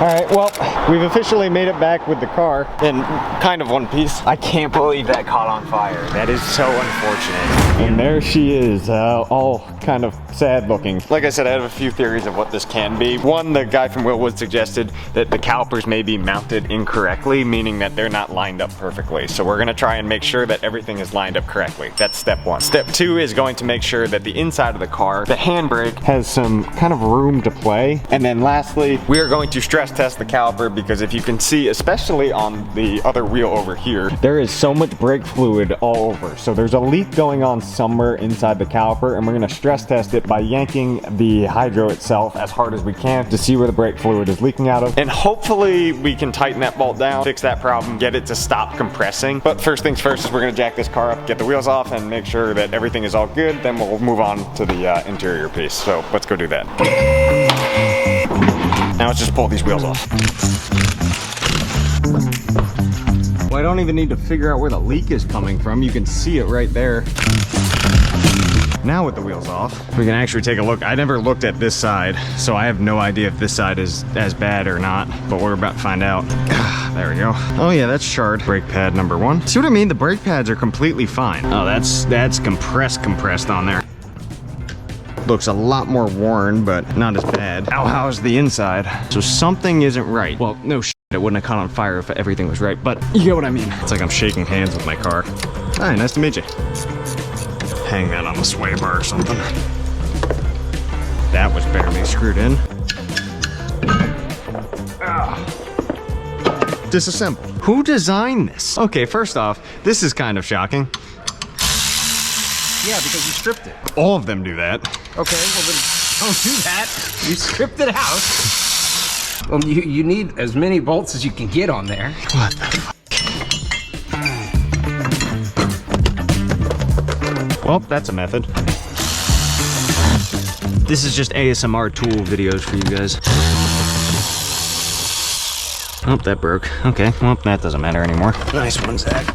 All right, well, we've officially made it back with the car in kind of one piece. I can't believe that caught on fire. That is so unfortunate. And there she is, all kind of sad looking. Like I said, I have a few theories of what this can be. One, the guy from Willwood suggested that the calipers may be mounted incorrectly, meaning that they're not lined up perfectly. So we're gonna try and make sure that everything is lined up correctly. That's step one. Step two is going to make sure that the inside of the car, the handbrake, has some kind of room to play. And then lastly, we are going to stress test the caliper, because if you can see, especially on the other wheel over here, there is so much brake fluid all over. So there's a leak going on somewhere inside the caliper, and we're gonna stress test it by yanking the hydro itself as hard as we can to see where the brake fluid is leaking out of. And hopefully we can tighten that bolt down, fix that problem, get it to stop compressing. But first things first is we're gonna jack this car up, get the wheels off, and make sure that everything is all good. Then we'll move on to the interior piece. So let's go do that. Now let's just pull these wheels off. Well, I don't even need to figure out where the leak is coming from. You can see it right there. Now with the wheels off, we can actually take a look. I never looked at this side, so I have no idea if this side is as bad or not, but we're about to find out. There we go. Oh yeah, that's charred. Brake pad number one. See what I mean? The brake pads are completely fine. Oh, that's compressed on there. Looks a lot more worn, but not as bad. Now how's the inside? So something isn't right. Well, no shit, it wouldn't have caught on fire if everything was right, but you get what I mean. It's like I'm shaking hands with my car. Hi, nice to meet you. Hang that on the sway bar or something. That was barely screwed in. Disassemble. Who designed this? Okay, first off, this is kind of shocking. Yeah, because you stripped it. All of them do that. Okay, well then don't do that. You stripped it out. Well, you need as many bolts as you can get on there. What the fuck? Well, that's a method. This is just ASMR tool videos for you guys. Oh, that broke. Okay, well, that doesn't matter anymore. Nice one, Zach.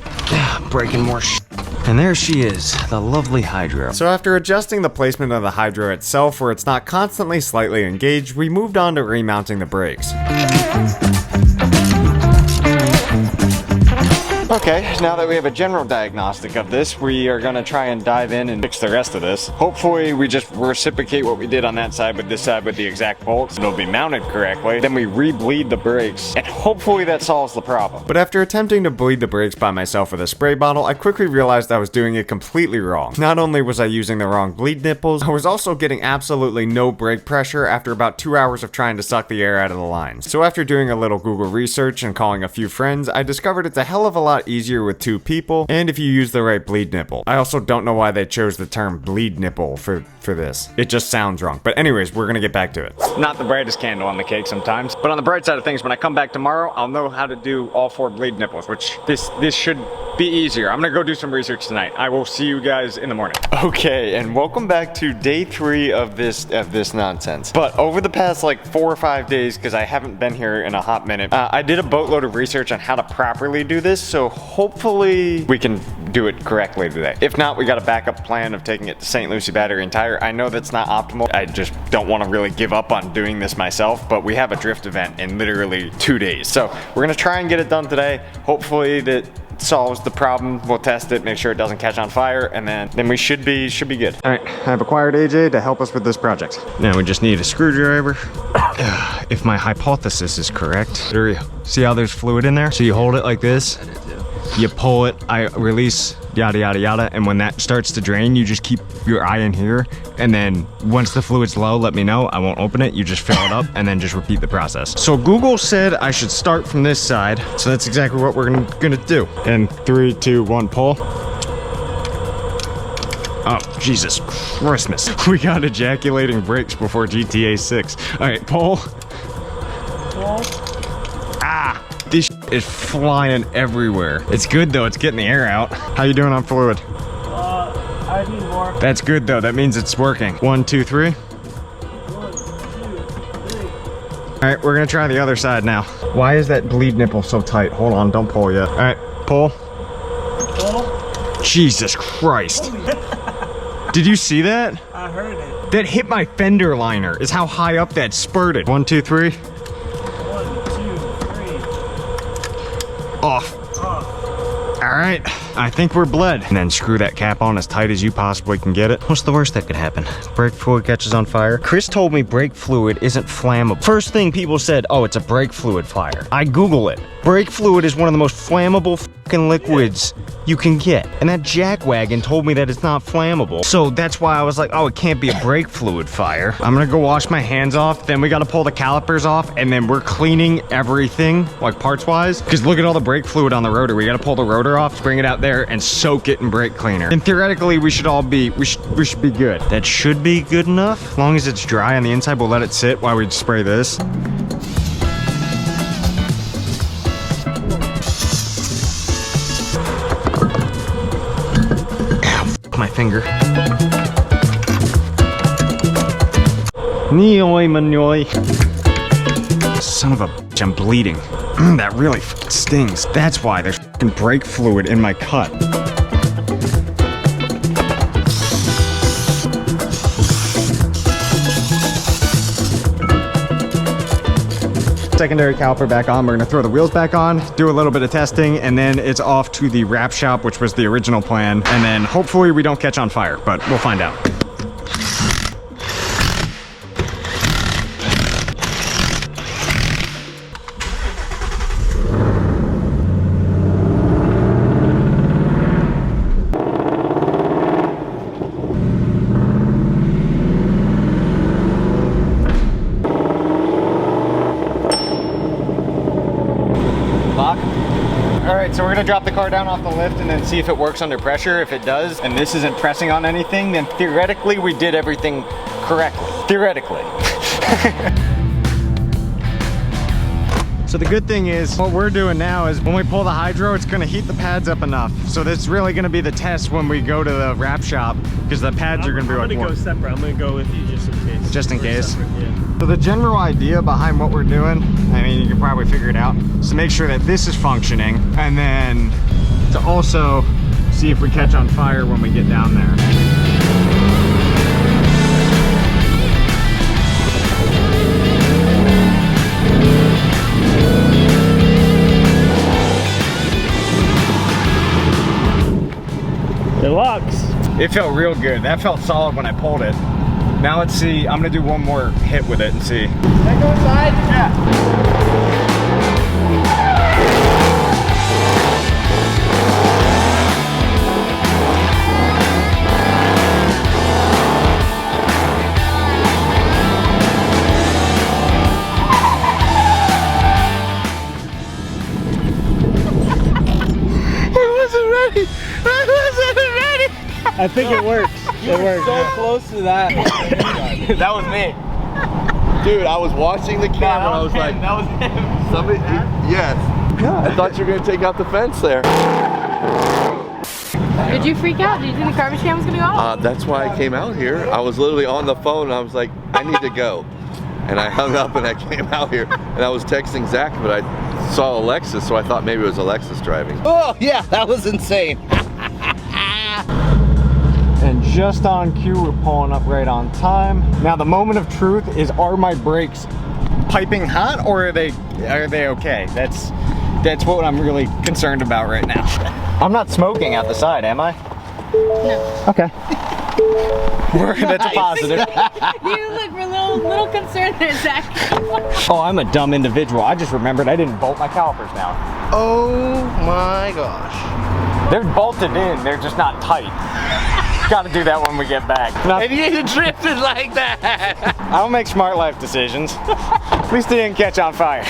Breaking more shit. And there she is, the lovely hydro. So after adjusting the placement of the hydro itself where it's not constantly slightly engaged, we moved on to remounting the brakes. Okay, now that we have a general diagnostic of this, we are gonna try and dive in and fix the rest of this. Hopefully we just reciprocate what we did on that side with this side with the exact bolts. It'll be mounted correctly. Then we re-bleed the brakes, and hopefully that solves the problem. But after attempting to bleed the brakes by myself with a spray bottle, I quickly realized I was doing it completely wrong. Not only was I using the wrong bleed nipples, I was also getting absolutely no brake pressure after about 2 hours of trying to suck the air out of the lines. So after doing a little Google research and calling a few friends, I discovered it's a hell of a lot easier with 2 people, and if you use the right bleed nipple. I also don't know why they chose the term bleed nipple for this. It just sounds wrong. But anyways, we're gonna get back to it. Not the brightest candle on the cake sometimes, but on the bright side of things, when I come back tomorrow, I'll know how to do all 4 bleed nipples, which this should be easier. I'm gonna go do some research tonight. I will see you guys in the morning. Okay, and welcome back to day 3 of this nonsense. But over the past like 4 or 5 days, because I haven't been here in a hot minute, I did a boatload of research on how to properly do this, so hopefully we can do it correctly today. If not, we got a backup plan of taking it to St. Lucie Battery and Tire. I know that's not optimal. I just don't want to really give up on doing this myself, but we have a drift event in literally 2 days. So we're gonna try and get it done today. Hopefully that solves the problem. We'll test it, make sure it doesn't catch on fire, and then we should be good. All right, I've acquired AJ to help us with this project. Now we just need a screwdriver. If my hypothesis is correct, there you see how there's fluid in there? So you hold it like this, you pull it, I release, yada yada yada, and when that starts to drain, you just keep your eye in here, and then once the fluid's low, let me know. I won't open it, you just fill it up, and then just repeat the process. So Google said I should start from this side, so that's exactly what we're gonna do. And 3, 2, 1, pull. Oh, Jesus Christmas. We got ejaculating brakes before GTA 6. All right, pull. Pull. Ah, this is flying everywhere. It's good though, it's getting the air out. How you doing on fluid? I need more. That's good though, that means it's working. 1, 2, 3. 1, 2, 3. All right, we're gonna try the other side now. Why is that bleed nipple so tight? Hold on, don't pull yet. All right, pull. Pull. Jesus Christ. Did you see that? I heard it. That hit my fender liner, is how high up that spurted. 1, 2, 3. 1, Off. All right, I think we're bled. And then screw that cap on as tight as you possibly can get it. What's the worst that could happen? Brake fluid catches on fire. Chris told me brake fluid isn't flammable. First thing people said, oh, it's a brake fluid fire. I Google it. Brake fluid is one of the most flammable fucking liquids you can get. And that jackwagon told me that it's not flammable. So that's why I was like, oh, it can't be a brake fluid fire. I'm gonna go wash my hands off. Then we gotta pull the calipers off. And then we're cleaning everything, like parts wise. Because look at all the brake fluid on the rotor. We gotta pull the rotor off, bring it out there, and soak it in brake cleaner. And theoretically, we should be good. That should be good enough. As long as it's dry on the inside, we'll let it sit while we spray this. My finger. Son of a bitch, I'm bleeding. That really stings. That's why there's brake fluid in my cut. Secondary caliper back on. We're gonna throw the wheels back on, do a little bit of testing, and then it's off to the wrap shop, which was the original plan. And then hopefully we don't catch on fire, but we'll find out. So we're gonna drop the car down off the lift and then see if it works under pressure. If it does, and this isn't pressing on anything, then theoretically we did everything correctly. Theoretically. So the good thing is, what we're doing now is when we pull the hydro, it's gonna heat the pads up enough. So that's really gonna be the test when we go to the wrap shop, because the pads are gonna be like, I'm gonna go separate. I'm gonna go with you just in case. Just in case? Separate, yeah. So the general idea behind what we're doing, I mean, you can probably figure it out, is to make sure that this is functioning, and then to also see if we catch on fire when we get down there. It locks. It felt real good. That felt solid when I pulled it. Now let's see, I'm gonna do one more hit with it and see. Can I go inside? Yeah. I think it works. It works. So close to that. That was me. Dude, I was watching the camera. I was like, that was him. somebody, yes. I thought you were gonna take out the fence there. Did you freak out? Did you think the garbage can was gonna go off? That's why I came out here. I was literally on the phone and I was like, I need to go. And I hung up and I came out here and I was texting Zach, but I saw Alexis, so I thought maybe it was Alexis driving. Oh yeah, that was insane. And just on cue, we're pulling up right on time. Now the moment of truth is, are my brakes piping hot or are they okay? That's what I'm really concerned about right now. I'm not smoking out the side, am I? No. Okay. That's a positive. You look a little concerned there, Zach. Oh, I'm a dumb individual. I just remembered I didn't bolt my calipers down. Oh my gosh. They're bolted in, they're just not tight. Gotta do that when we get back. And you drifted like that. I don't make smart life decisions. At least they didn't catch on fire.